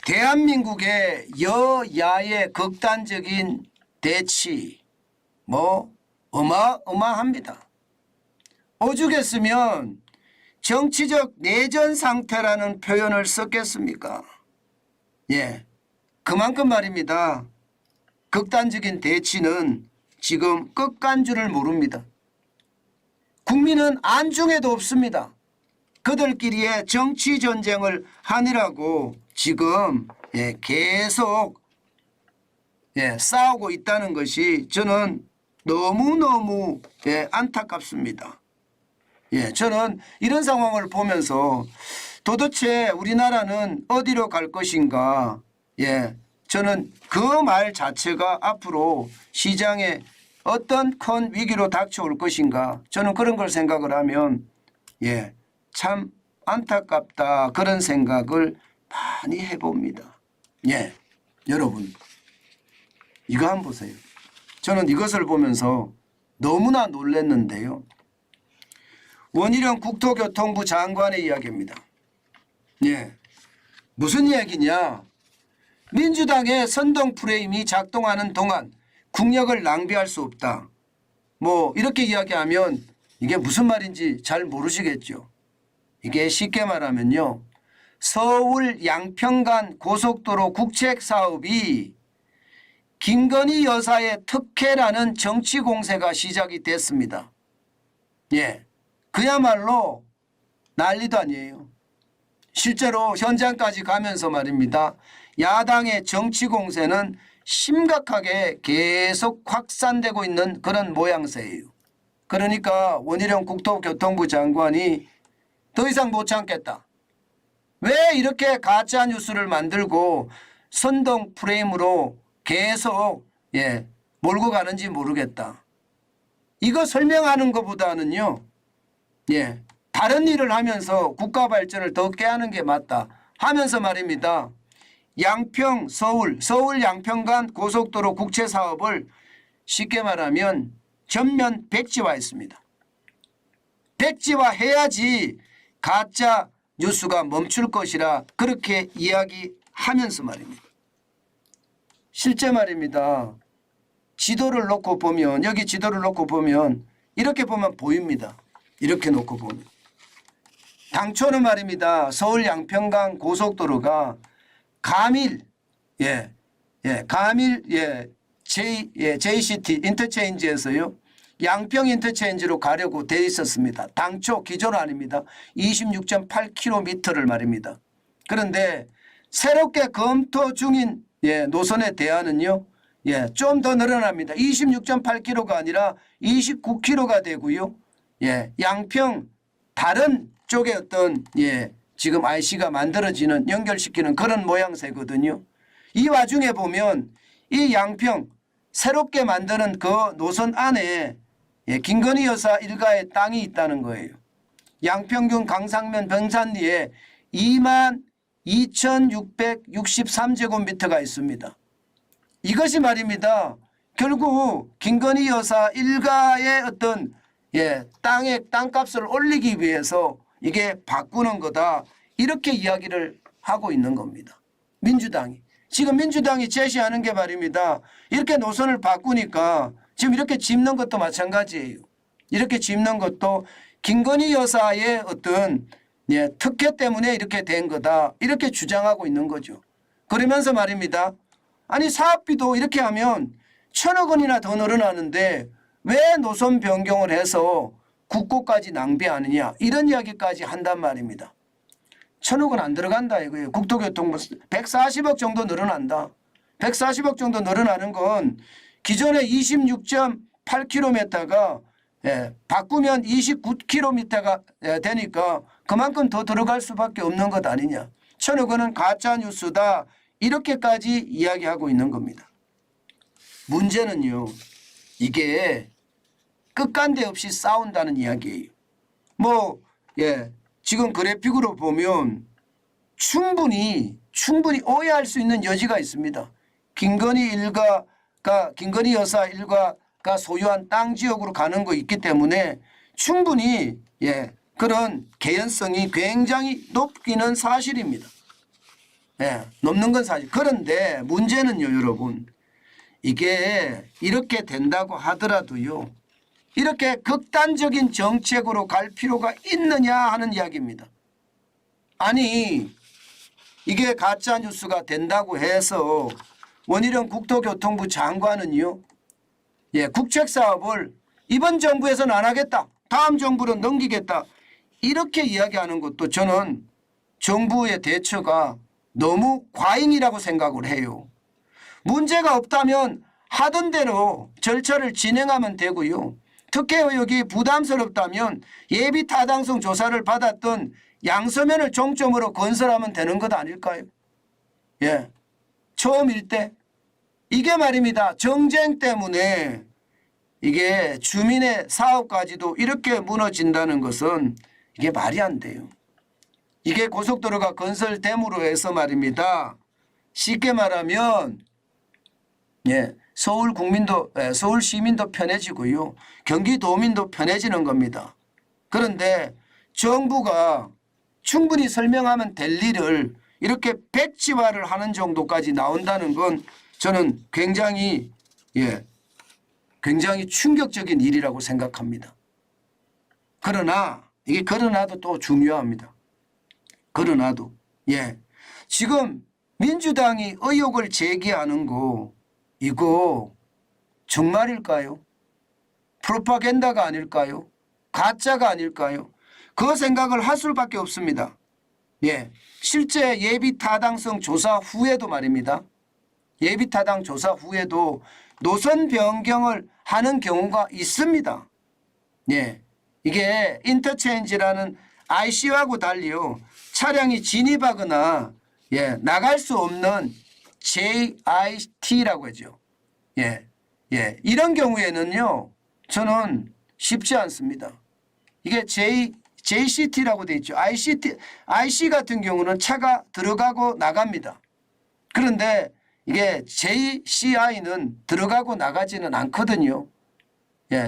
대한민국의 여야의 극단적인 대치 어마어마합니다. 오죽했으면 정치적 내전 상태라는 표현을 썼겠습니까? 예, 그만큼 말입니다. 극단적인 대치는 지금 끝간 줄을 모릅니다. 국민은 안중에도 없습니다. 그들끼리의 정치 전쟁을 하느라고 지금 계속 싸우고 있다는 것이 저는 너무너무 안타깝습니다. 저는 이런 상황을 보면서 도대체 우리나라는 어디로 갈 것인가. 저는 그 말 자체가 앞으로 시장에 어떤 큰 위기로 닥쳐올 것인가. 저는 그런 걸 생각을 하면 참 안타깝다 그런 생각을 많이 해봅니다. 여러분 이거 한번 보세요. 저는 이것을 보면서 너무나 놀랐는데요. 원희룡 국토교통부 장관의 이야기입니다. 무슨 이야기냐. 민주당의 선동 프레임이 작동하는 동안 국력을 낭비할 수 없다. 이렇게 이야기하면 이게 무슨 말인지 잘 모르시겠죠. 이게 쉽게 말하면요. 서울 양평간 고속도로 국책 사업이 김건희 여사의 특혜라는 정치 공세가 시작이 됐습니다. 그야말로 난리도 아니에요. 실제로 현장까지 가면서 말입니다. 야당의 정치 공세는 심각하게 계속 확산되고 있는 그런 모양새예요. 그러니까 원희룡 국토교통부 장관이 더 이상 못 참겠다. 왜 이렇게 가짜 뉴스를 만들고 선동 프레임으로 계속 몰고 가는지 모르겠다. 이거 설명하는 것보다는요. 다른 일을 하면서 국가 발전을 더 깨하는 게 맞다 하면서 말입니다. 양평 서울 양평간 고속도로 국채 사업을 쉽게 말하면 전면 백지화했습니다. 백지화해야지 가짜 뉴스가 멈출 것이라 그렇게 이야기하면서 말입니다. 실제 말입니다. 지도를 놓고 보면 여기 지도를 놓고 보면 이렇게 보면 보입니다. 이렇게 놓고 보면 당초는 말입니다. 서울 양평강 고속도로가 가밀 JCT 인터체인지에서요. 양평 인터체인지로 가려고 돼 있었습니다. 당초 기존 아닙니다. 26.8km를 말입니다. 그런데 새롭게 검토 중인 노선에 대한은요. 좀 더 늘어납니다. 26.8km가 아니라 29km가 되고요. 양평 다른 쪽에 어떤 지금 IC가 만들어지는 연결시키는 그런 모양새거든요. 이 와중에 보면 이 양평 새롭게 만드는 그 노선 안에 김건희 여사 일가의 땅이 있다는 거예요. 양평균 강상면 병산리에 22,663제곱미터가 있습니다. 이것이 말입니다. 결국 김건희 여사 일가의 어떤 땅의 땅값을 올리기 위해서 이게 바꾸는 거다. 이렇게 이야기를 하고 있는 겁니다. 민주당이. 지금 민주당이 제시하는 게 말입니다. 이렇게 노선을 바꾸니까 지금 이렇게 짚는 것도 마찬가지예요. 이렇게 짚는 것도 김건희 여사의 어떤 특혜 때문에 이렇게 된 거다. 이렇게 주장하고 있는 거죠. 그러면서 말입니다. 아니 사업비도 이렇게 하면 1,000억 원이나 더 늘어나는데 왜 노선 변경을 해서 국고까지 낭비하느냐 이런 이야기까지 한단 말입니다. 1,000억 원 안 들어간다 이거예요. 국토교통부 140억 정도 늘어난다. 140억 정도 늘어나는 건 기존의 26.8km가 바꾸면 29km가 되니까 그만큼 더 들어갈 수밖에 없는 것 아니냐. 1,000억 원은 가짜뉴스다. 이렇게까지 이야기하고 있는 겁니다. 문제는요. 이게 끝간데 없이 싸운다는 이야기예요. 지금 그래픽으로 보면 충분히 오해할 수 있는 여지가 있습니다. 김건희 여사 일가가 소유한 땅 지역으로 가는 거 있기 때문에 충분히 그런 개연성이 굉장히 높기는 사실입니다. 예, 넘는 건 사실. 그런데 문제는요, 여러분. 이게 이렇게 된다고 하더라도요. 이렇게 극단적인 정책으로 갈 필요가 있느냐 하는 이야기입니다. 아니 이게 가짜뉴스가 된다고 해서 원희룡 국토교통부 장관은요. 예, 국책사업을 이번 정부에서는 안 하겠다. 다음 정부로 넘기겠다. 이렇게 이야기하는 것도 저는 정부의 대처가 너무 과잉이라고 생각을 해요. 문제가 없다면 하던 대로 절차를 진행하면 되고요. 특혜 의혹이 부담스럽다면 예비 타당성 조사를 받았던 양서면을 종점으로 건설하면 되는 것 아닐까요? 예, 처음일 때 이게 말입니다. 정쟁 때문에 이게 주민의 사업까지도 이렇게 무너진다는 것은 이게 말이 안 돼요. 이게 고속도로가 건설됨으로 해서 말입니다. 쉽게 말하면 예, 서울 국민도 서울 시민도 편해지고요. 경기도민도 편해지는 겁니다. 그런데 정부가 충분히 설명하면 될 일을 이렇게 백지화를 하는 정도까지 나온다는 건 저는 굉장히 굉장히 충격적인 일이라고 생각합니다. 그러나 이게 그러나도 또 중요합니다. 그러나도 지금 민주당이 의혹을 제기하는 거 이거 정말일까요? 프로파간다가 아닐까요? 가짜가 아닐까요? 그 생각을 할 수밖에 없습니다. 실제 예비 타당성 조사 후에도 말입니다. 예비 타당 조사 후에도 노선 변경을 하는 경우가 있습니다. 이게 인터체인지라는 IC하고 달리요. 차량이 진입하거나 나갈 수 없는 JIT라고 하죠. 이런 경우에는요. 저는 쉽지 않습니다. 이게 JCT라고 되어 있죠. IC 같은 경우는 차가 들어가고 나갑니다. 그런데 이게 JCI는 들어가고 나가지는 않거든요.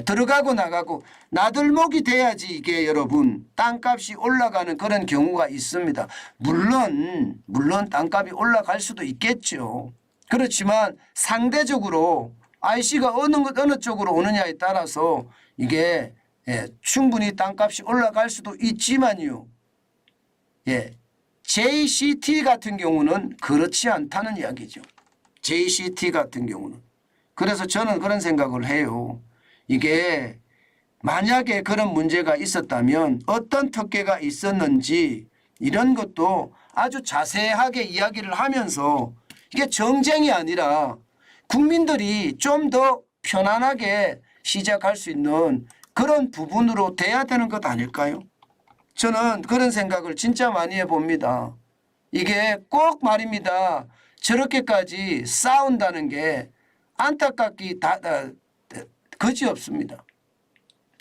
들어가고 나가고 나들목이 돼야지 이게 여러분 땅값이 올라가는 그런 경우가 있습니다. 물론 땅값이 올라갈 수도 있겠죠. 그렇지만 상대적으로 IC가 어느 쪽으로 오느냐에 따라서 이게 충분히 땅값이 올라갈 수도 있지만요. JCT 같은 경우는 그렇지 않다는 이야기죠. JCT 같은 경우는. 그래서 저는 그런 생각을 해요. 이게 만약에 그런 문제가 있었다면 어떤 특혜가 있었는지 이런 것도 아주 자세하게 이야기를 하면서 이게 정쟁이 아니라 국민들이 좀 더 편안하게 시작할 수 있는 그런 부분으로 돼야 되는 것 아닐까요? 저는 그런 생각을 진짜 많이 해봅니다. 이게 꼭 말입니다. 저렇게까지 싸운다는 게 안타깝기 그지없습니다.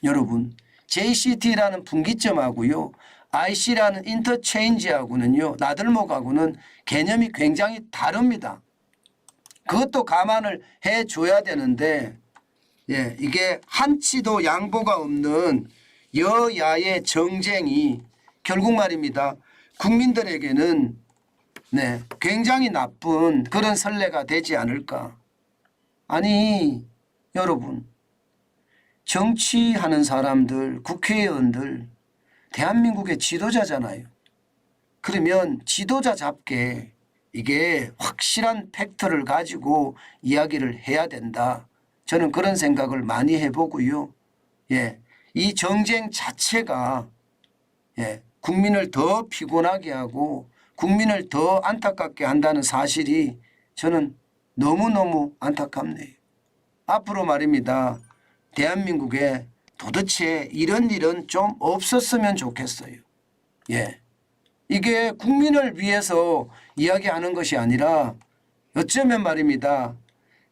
여러분 JCT라는 분기점하고요. IC라는 인터체인지하고는요. 나들목하고는 개념이 굉장히 다릅니다. 그것도 감안을 해줘야 되는데 이게 한치도 양보가 없는 여야의 정쟁이 결국 말입니다. 국민들에게는 굉장히 나쁜 그런 선례가 되지 않을까. 아니 여러분 정치하는 사람들 국회의원들 대한민국의 지도자잖아요. 그러면 지도자 잡게 이게 확실한 팩트를 가지고 이야기를 해야 된다. 저는 그런 생각을 많이 해보고요. 이 정쟁 자체가 국민을 더 피곤하게 하고 국민을 더 안타깝게 한다는 사실이 저는 너무너무 안타깝네요. 앞으로 말입니다. 대한민국에 도대체 이런 일은 좀 없었으면 좋겠어요. 이게 국민을 위해서 이야기하는 것이 아니라 어쩌면 말입니다.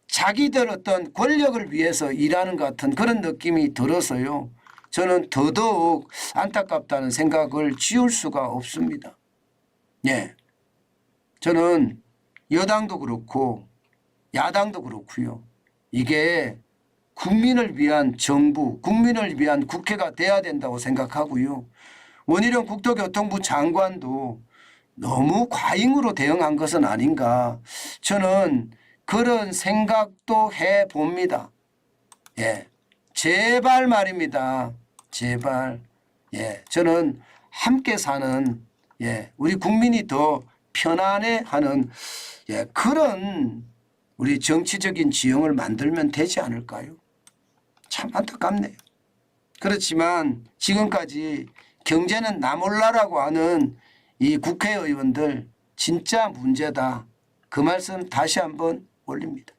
자기들 어떤 권력을 위해서 일하는 것 같은 그런 느낌이 들어서요. 저는 더더욱 안타깝다는 생각을 지울 수가 없습니다. 저는 여당도 그렇고 야당도 그렇고요. 이게 국민을 위한 정부, 국민을 위한 국회가 돼야 된다고 생각하고요. 원희룡 국토교통부 장관도 너무 과잉으로 대응한 것은 아닌가. 저는 그런 생각도 해봅니다. 예, 제발 말입니다. 제발. 예, 저는 함께 사는 우리 국민이 더 편안해하는 그런 우리 정치적인 지형을 만들면 되지 않을까요? 참 안타깝네요. 그렇지만 지금까지 경제는 나 몰라라고 하는 이 국회의원들 진짜 문제다. 그 말씀 다시 한번 올립니다.